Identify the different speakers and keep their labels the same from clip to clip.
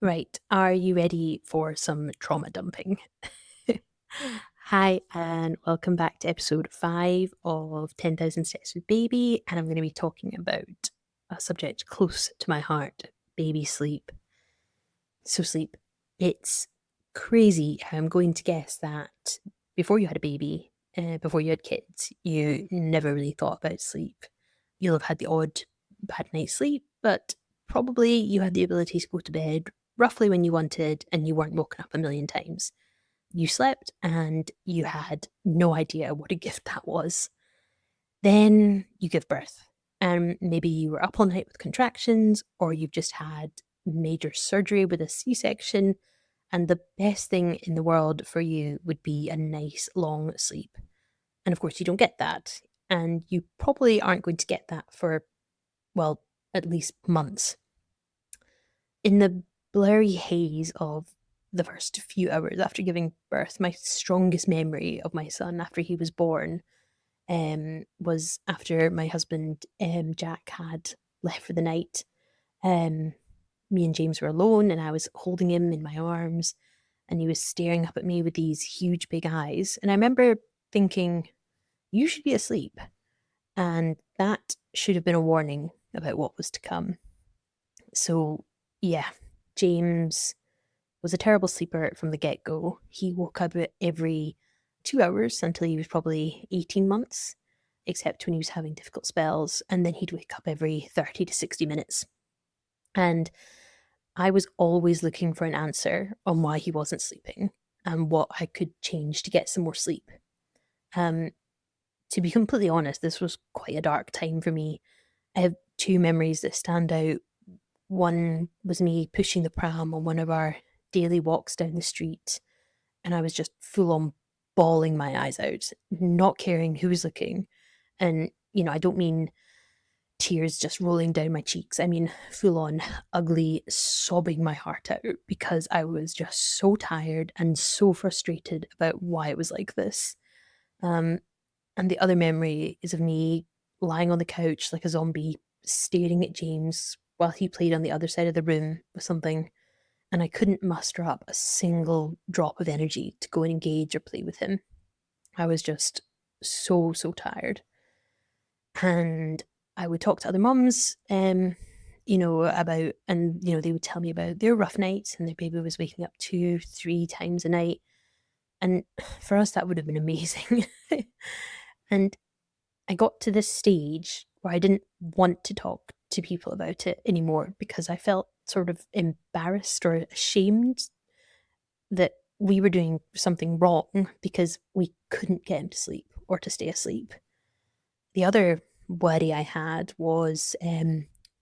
Speaker 1: Right. Are you ready for some trauma dumping? Hi, and welcome back to episode 5 of 10,000 Steps with Baby. And I'm going to be talking about a subject close to my heart, baby sleep. So, sleep. It's crazy how I'm going to guess that before you had a baby, before you had kids, you never really thought about sleep. You'll have had the odd bad night's sleep, but probably you had the ability to go to bed roughly when you wanted and you weren't woken up a million times. You slept and you had no idea what a gift that was. Then you give birth, and maybe you were up all night with contractions, or you've just had major surgery with a C section, and the best thing in the world for you would be a nice long sleep. And of course, you don't get that. And you probably aren't going to get that for, well, at least months. In the blurry haze of the first few hours after giving birth, my strongest memory of my son after he was born was after my husband, Jack, had left for the night. Um, Me and James were alone, and I was holding him in my arms, and he was staring up at me with these huge big eyes. And I remember thinking, you should be asleep. And that should have been a warning about what was to come. So, yeah, James was a terrible sleeper from the get go. He woke up every 2 hours until he was probably 18 months, except when he was having difficult spells. And then he'd wake up every 30 to 60 minutes. And I was always looking for an answer on why he wasn't sleeping and what I could change to get some more sleep. Um, to be completely honest, this was quite a dark time for me. I have two memories that stand out. One was me pushing the pram on one of our daily walks down the street, and I was just full on bawling my eyes out, not caring who was looking. And, I don't mean tears just rolling down my cheeks. I mean, full on ugly sobbing my heart out because I was just so tired and so frustrated about why it was like this. Um, and the other memory is of me lying on the couch like a zombie, staring at James while he played on the other side of the room with something, and I couldn't muster up a single drop of energy to go and engage or play with him. I was just so, so tired. And I would talk to other mums, about, and, they would tell me about their rough nights and their baby was waking up 2, 3 times a night. And for us, that would have been amazing. And I got to this stage where I didn't want to talk to people about it anymore because I felt sort of embarrassed or ashamed that we were doing something wrong because we couldn't get him to sleep or to stay asleep. The other worry I had was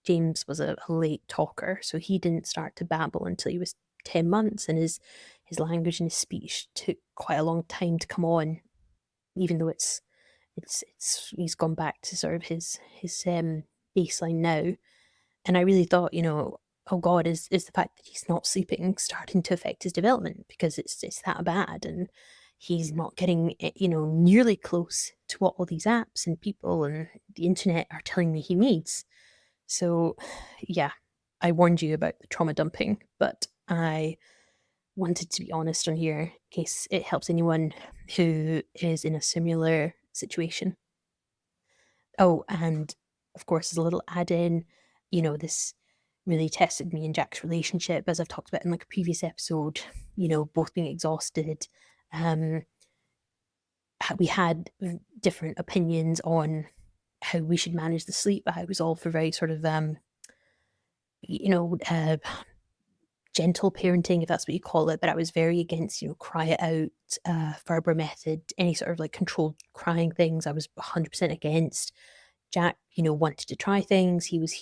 Speaker 1: James was a late talker, so he didn't start to babble until he was 10 months, and his language and his speech took quite a long time to come on, even though it's he's gone back to sort of his baseline now. And I really thought, oh God, is the fact that he's not sleeping starting to affect his development because it's that bad, and he's not getting nearly close to what all these apps and people and the internet are telling me he needs. So, yeah, I warned you about the trauma dumping, but I wanted to be honest on here in case it helps anyone who is in a similar situation. Oh, and of course, as a little add in, this really tested me and Jack's relationship, as I've talked about in like a previous episode, both being exhausted. Um, we had different opinions on how we should manage the sleep. I was all for very sort of, you know, uh, gentle parenting, if that's what you call it, but I was very against, cry it out, Ferber method, any sort of like controlled crying things. I was 100% against. Jack, wanted to try things. He was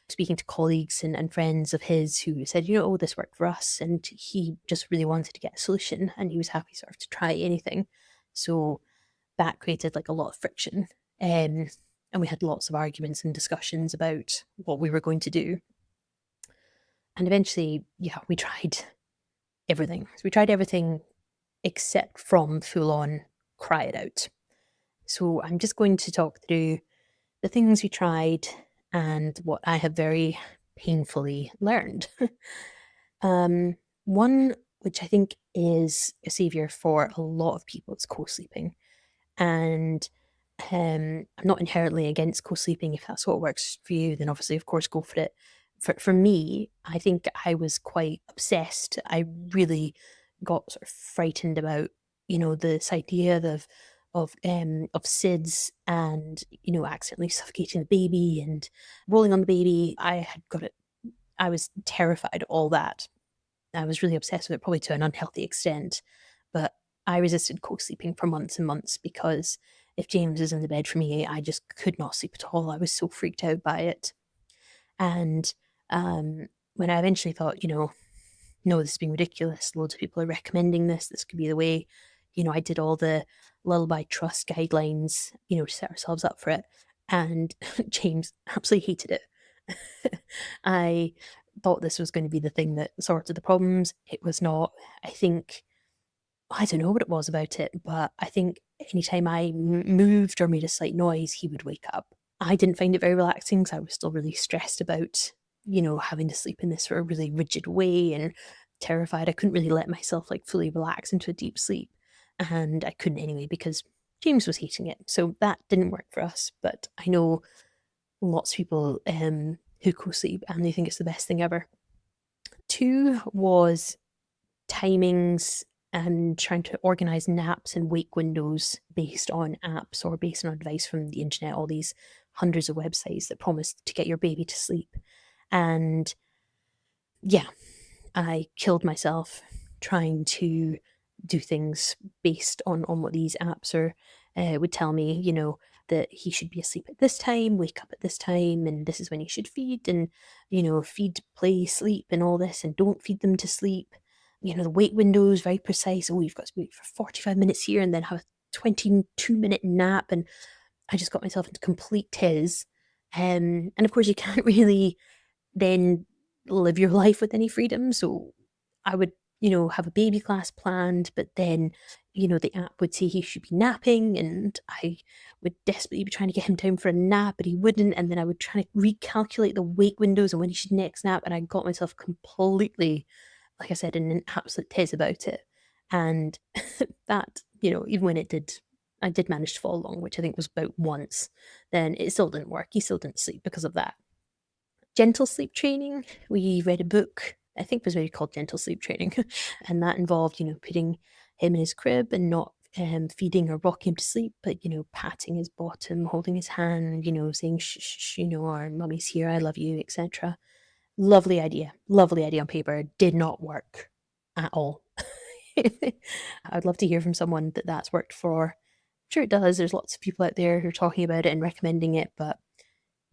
Speaker 1: speaking to colleagues and friends of his who said, oh, this worked for us. And he just really wanted to get a solution and he was happy sort of to try anything. So that created like a lot of friction. And we had lots of arguments and discussions about what we were going to do. And eventually, yeah, we tried everything. So we tried everything except from full on cry it out. So I'm just going to talk through the things we tried and what I have very painfully learned. One which I think is a savior for a lot of people is co-sleeping. And I'm not inherently against co-sleeping. If that's what works for you, then obviously, of course, go for it. For me, I think I was quite obsessed. I really got sort of frightened about, this idea of SIDS and, accidentally suffocating the baby and rolling on the baby. I had got it. I was terrified of all that. I was really obsessed with it, probably to an unhealthy extent. But I resisted co-sleeping for months and months because if James was in the bed for me, I just could not sleep at all. I was so freaked out by it. And when I eventually thought, no, this is being ridiculous. Loads of people are recommending this. This could be the way. I did all the lullaby trust guidelines, to set ourselves up for it. And James absolutely hated it. I thought this was going to be the thing that sorted the problems. It was not. I don't know what it was about it, but I think anytime I moved or made a slight noise, he would wake up. I didn't find it very relaxing because I was still really stressed about, having to sleep in this sort of really rigid way and terrified. I couldn't really let myself like fully relax into a deep sleep. And I couldn't anyway because James was hating it. So that didn't work for us. But I know lots of people who co-sleep and they think it's the best thing ever. Two was timings and trying to organize naps and wake windows based on apps or based on advice from the internet, all these hundreds of websites that promise to get your baby to sleep. And yeah, I killed myself trying to do things based on what these apps would tell me, that he should be asleep at this time, wake up at this time, and this is when he should feed, and, feed, play, sleep, and all this, and don't feed them to sleep. The wait window is very precise. Oh, you've got to wait for 45 minutes here and then have a 22-minute nap. And I just got myself into complete tiz. And of course, you can't really then live your life with any freedom. So I would, have a baby class planned, but then, the app would say he should be napping, and I would desperately be trying to get him down for a nap, but he wouldn't. And then I would try to recalculate the wake windows and when he should next nap. And I got myself completely, like I said, in an absolute tiz about it. And that, even when I did manage to follow along, which I think was about once, then it still didn't work. He still didn't sleep because of that. Gentle sleep training. We read a book, I think it was maybe called Gentle Sleep Training. And that involved, putting him in his crib and not feeding or rocking him to sleep, but, patting his bottom, holding his hand, saying, shh, shh, shh, our mummy's here, I love you, etc. Lovely idea on paper, did not work at all. I'd love to hear from someone that's worked for. I'm sure it does. There's lots of people out there who are talking about it and recommending it, but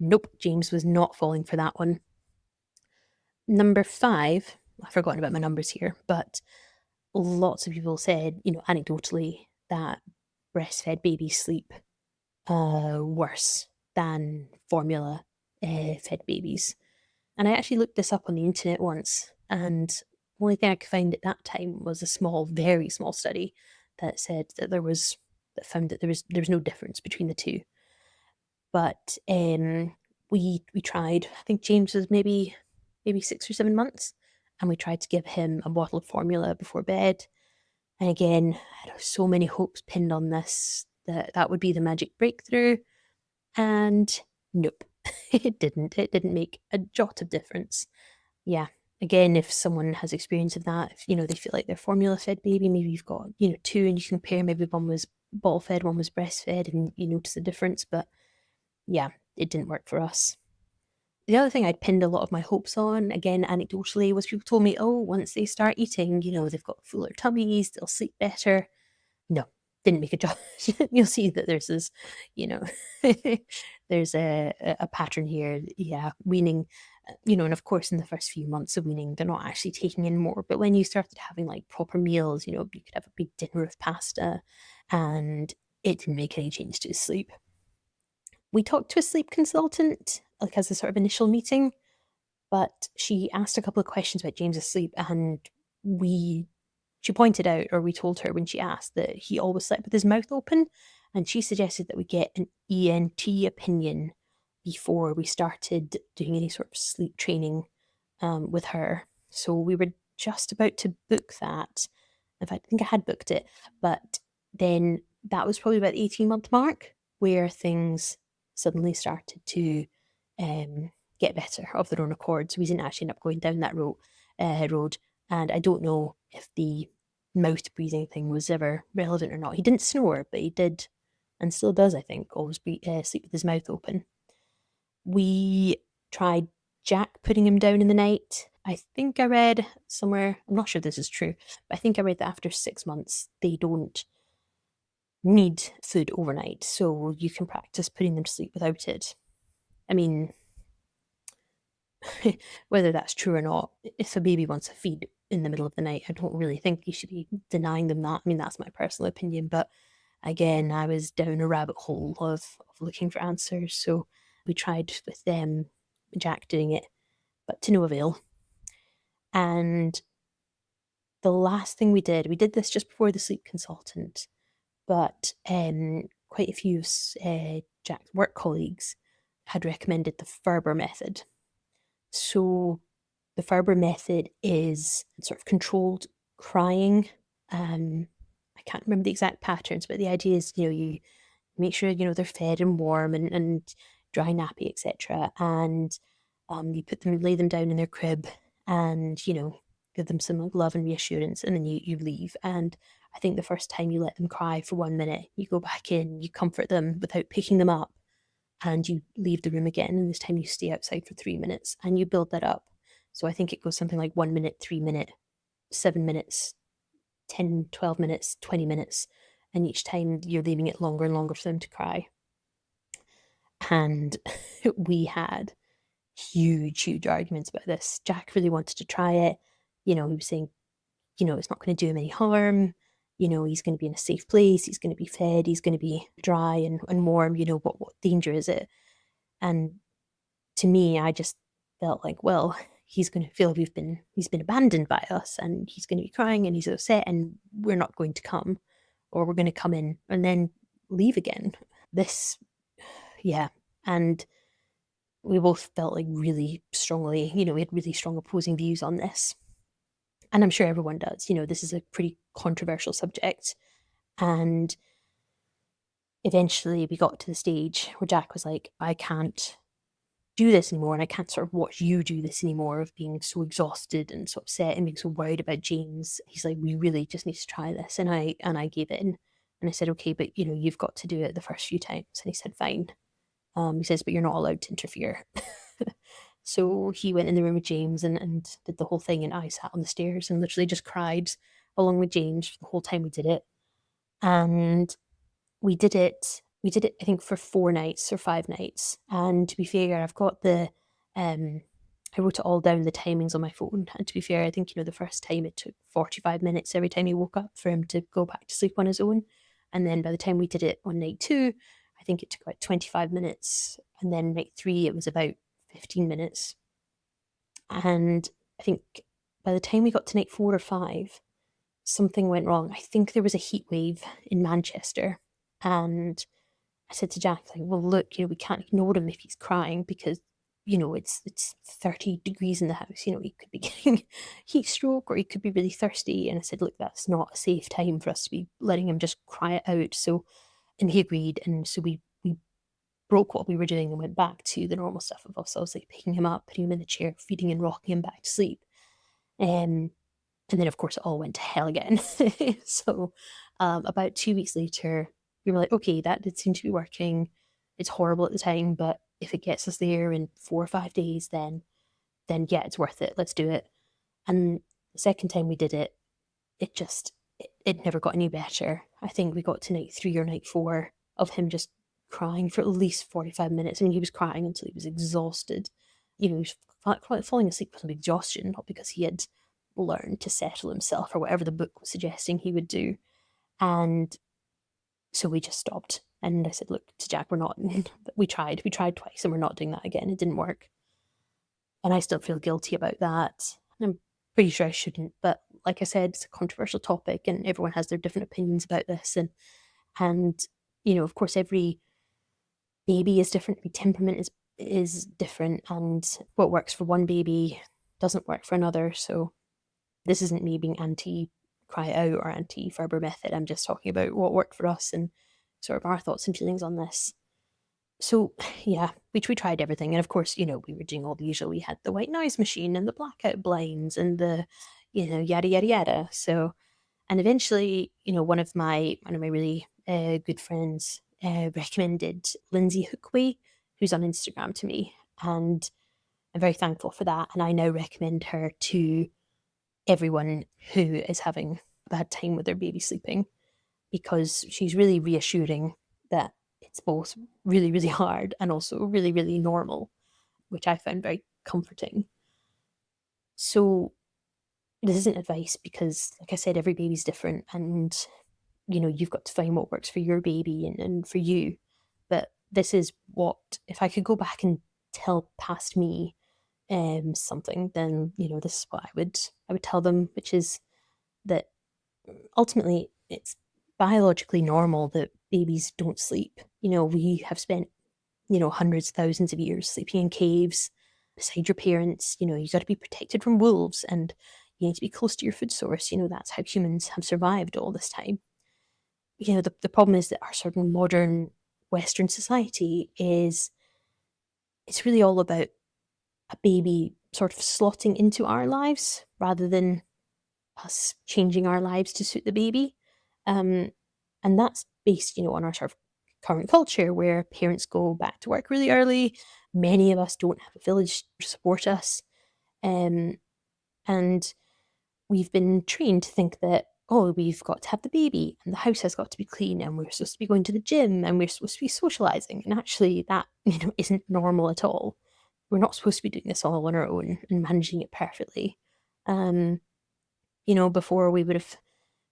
Speaker 1: nope, James was not falling for that one. Number 5, I've forgotten about my numbers here, but lots of people said, anecdotally, that breastfed babies sleep worse than formula fed babies. And I actually looked this up on the internet once, and the only thing I could find at that time was a small, very small study that said that found that there was no difference between the two. But we tried. I think James was maybe 6 or 7 months, and we tried to give him a bottle of formula before bed. And again, I had so many hopes pinned on this that would be the magic breakthrough, and nope. It didn't. It didn't make a jot of difference. Yeah. Again, if someone has experience of that, if, they feel like they're formula fed baby, maybe you've got, 2 and you compare, maybe one was bottle fed, one was breastfed, and you notice the difference. But yeah, it didn't work for us. The other thing I'd pinned a lot of my hopes on, again, anecdotally, was people told me, oh, once they start eating, they've got fuller tummies, they'll sleep better. No, didn't make a job. You'll see that there's this, there's a pattern here. Yeah, weaning, and of course in the first few months of weaning, they're not actually taking in more. But when you started having like proper meals, you could have a big dinner of pasta, and it didn't make any change to his sleep. We talked to a sleep consultant, like as a sort of initial meeting, but she asked a couple of questions about James's sleep, and she pointed out, or we told her when she asked, that he always slept with his mouth open, and she suggested that we get an ENT opinion before we started doing any sort of sleep training with her. So we were just about to book that. In fact, I think I had booked it, but then that was probably about the 18-month mark where things suddenly started to get better of their own accord. So we didn't actually end up going down that road. And I don't know if the mouth breathing thing was ever relevant or not. He didn't snore, but he did, and still does, I think, always sleep with his mouth open. We tried Jack putting him down in the night. I think I read somewhere, I'm not sure this is true, but I think I read that after 6 months, they don't need food overnight. So you can practice putting them to sleep without it. I mean, whether that's true or not, if a baby wants a feed in the middle of the night, I don't really think you should be denying them that. I mean, that's my personal opinion. But again, I was down a rabbit hole of looking for answers. So we tried with Jack doing it, but to no avail. And the last thing we did this just before the sleep consultant, but quite a few of Jack's work colleagues had recommended the Ferber method. So the Ferber method is sort of controlled crying. I can't remember the exact patterns, but the idea is, you make sure, they're fed and warm and dry nappy, etc. And you lay them down in their crib and, give them some love and reassurance, and then you leave. And I think the first time you let them cry for 1 minute, you go back in, you comfort them without picking them up, and you leave the room again. And this time you stay outside for 3 minutes and you build that up. So I think it goes something like 1 minute, 3 minute, 7 minutes, 10, 12 minutes, 20 minutes. And each time you're leaving it longer and longer for them to cry. And we had huge arguments about this. Jack really wanted to try it. He was saying, it's not going to do him any harm. He's going to be in a safe place. He's going to be fed. He's going to be dry and warm. What danger is it? And to me, I just felt like, well, he's going to feel he's been abandoned by us, and he's going to be crying and he's upset, and we're not going to come, or we're going to come in and then leave again. Yeah. And we both felt like really strongly, we had really strong opposing views on this. And I'm sure everyone does. This is a pretty controversial subject. And eventually we got to the stage where Jack was like, I can't do this anymore, and I can't sort of watch you do this anymore, of being so exhausted and so upset and being so worried about James. He's like, we really just need to try this. And I gave in. And I said, okay, but you've got to do it the first few times. And he said, fine. He says, but you're not allowed to interfere. So he went in the room with James and did the whole thing, and I sat on the stairs and literally just cried along with James for the whole time we did it. And we did it, I think, for 4 nights or 5 nights. And to be fair, I've got I wrote it all down, the timings on my phone. And to be fair, I think, the first time it took 45 minutes every time he woke up for him to go back to sleep on his own. And then by the time we did it on night 2, I think it took about 25 minutes. And then night 3, it was about 15 minutes. And I think by the time we got to night 4 or 5, something went wrong. I think there was a heat wave in Manchester. And I said to Jack, like, well, look, we can't ignore him if he's crying, because, it's 30 degrees in the house. He could be getting heat stroke, or he could be really thirsty. And I said, look, that's not a safe time for us to be letting him just cry it out. So, and he agreed. And so we broke what we were doing and went back to the normal stuff of us. I was like picking him up, putting him in the chair, feeding and rocking him back to sleep. And then, of course, it all went to hell again. So about 2 weeks later, we were like, okay, that did seem to be working. It's horrible at the time, but if it gets us there in 4 or 5 days, then yeah, it's worth it. Let's do it. And the second time we did it, it never got any better. I think we got to night 3 or night 4 of him just crying for at least 45 minutes. I mean, he was crying until he was exhausted. He was falling asleep from exhaustion, not because he had learned to settle himself or whatever the book was suggesting he would do. And so we just stopped. And I said, look, to Jack, we tried twice, and we're not doing that again. It didn't work. And I still feel guilty about that. And I'm pretty sure I shouldn't. But like I said, it's a controversial topic, and everyone has their different opinions about this. And of course, every baby is different. Every temperament is different. And what works for one baby doesn't work for another. So this isn't me being anti-cry out or anti-Ferber method. I'm just talking about what worked for us and sort of our thoughts and feelings on this. So yeah, we tried everything, and of course, we were doing all the usual. We had the white noise machine and the blackout blinds and the, yada yada yada. So, and eventually, one of my really good friends recommended Lindsay Hookway, who's on Instagram to me, and I'm very thankful for that. And I now recommend her to everyone who is having a bad time with their baby sleeping, because she's really reassuring that it's both really, really hard and also really, really normal, which I found very comforting. So this isn't advice because, like I said, every baby's different, and you've got to find what works for your baby and for you. But this is what, if I could go back and tell past me something, then this is what I would tell them, which is that ultimately it's biologically normal that babies don't sleep. We have spent hundreds, thousands of years sleeping in caves beside your parents. You got to be protected from wolves, and you need to be close to your food source. That's how humans have survived all this time. The problem is that our sort of modern Western society it's really all about a baby sort of slotting into our lives rather than us changing our lives to suit the baby. Um, and that's based, on our sort of current culture where parents go back to work really early. Many of us don't have a village to support us. Um, and we've been trained to think that, oh, we've got to have the baby and the house has got to be clean and we're supposed to be going to the gym and we're supposed to be socializing. And actually that, isn't normal at all. We're not supposed to be doing this all on our own and managing it perfectly. Before we would have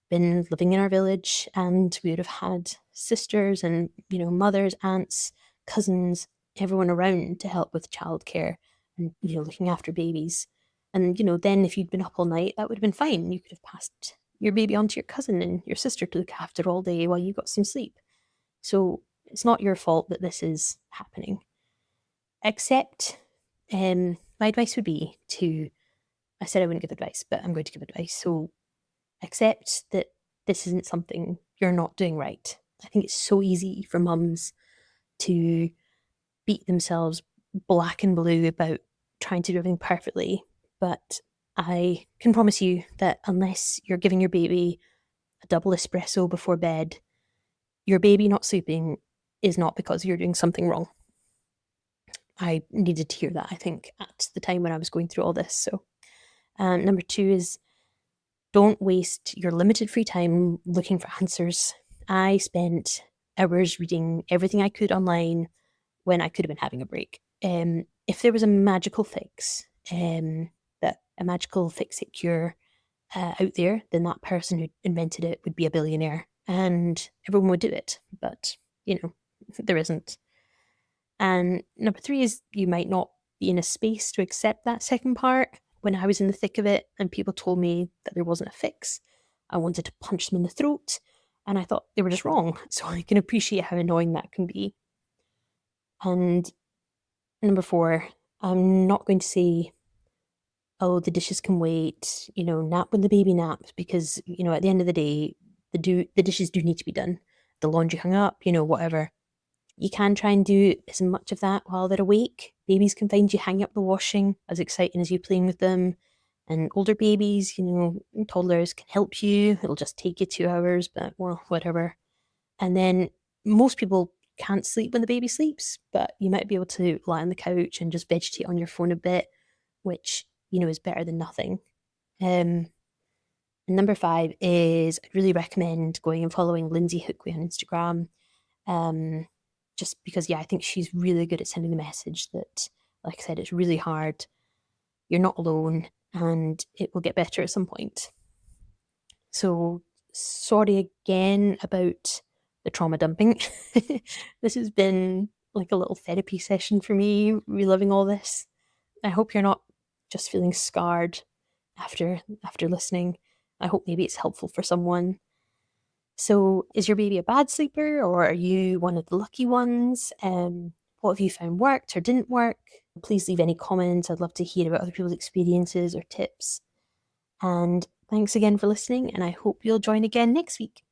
Speaker 1: been living in our village and we would have had sisters and, mothers, aunts, cousins, everyone around to help with childcare and, looking after babies. And, then if you'd been up all night, that would have been fine. You could have passed your baby on to your cousin and your sister to look after all day while you got some sleep. So it's not your fault that this is happening. Except, my advice would be I said I wouldn't give advice, but I'm going to give advice. So accept that this isn't something you're not doing right. I think it's so easy for mums to beat themselves black and blue about trying to do everything perfectly. But I can promise you that unless you're giving your baby a double espresso before bed, your baby not sleeping is not because you're doing something wrong. I needed to hear that, I think, at the time when I was going through all this. So, number 2 is don't waste your limited free time looking for answers. I spent hours reading everything I could online when I could have been having a break. If there was a magical fix, a magical fix-it cure out there, then that person who invented it would be a billionaire and everyone would do it. But, there isn't. And number 3 is you might not be in a space to accept that second part. When I was in the thick of it and people told me that there wasn't a fix, I wanted to punch them in the throat, and I thought they were just wrong. So I can appreciate how annoying that can be. And number 4, I'm not going to say, oh, the dishes can wait, nap when the baby naps, because, at the end of the day, the dishes do need to be done. The laundry hung up, whatever. You can try and do as much of that while they're awake. Babies can find you hanging up the washing, as exciting as you playing with them. And older babies, toddlers can help you. It'll just take you 2 hours, but well, whatever. And then most people can't sleep when the baby sleeps, but you might be able to lie on the couch and just vegetate on your phone a bit, which, is better than nothing. And number 5 is I'd really recommend going and following Lindsay Hookway on Instagram. Just because, I think she's really good at sending the message that, like I said, it's really hard. You're not alone and it will get better at some point. So sorry again about the trauma dumping. This has been like a little therapy session for me, reliving all this. I hope you're not just feeling scarred after listening. I hope maybe it's helpful for someone. So is your baby a bad sleeper or are you one of the lucky ones? What have you found worked or didn't work? Please leave any comments. I'd love to hear about other people's experiences or tips. And thanks again for listening, and I hope you'll join again next week.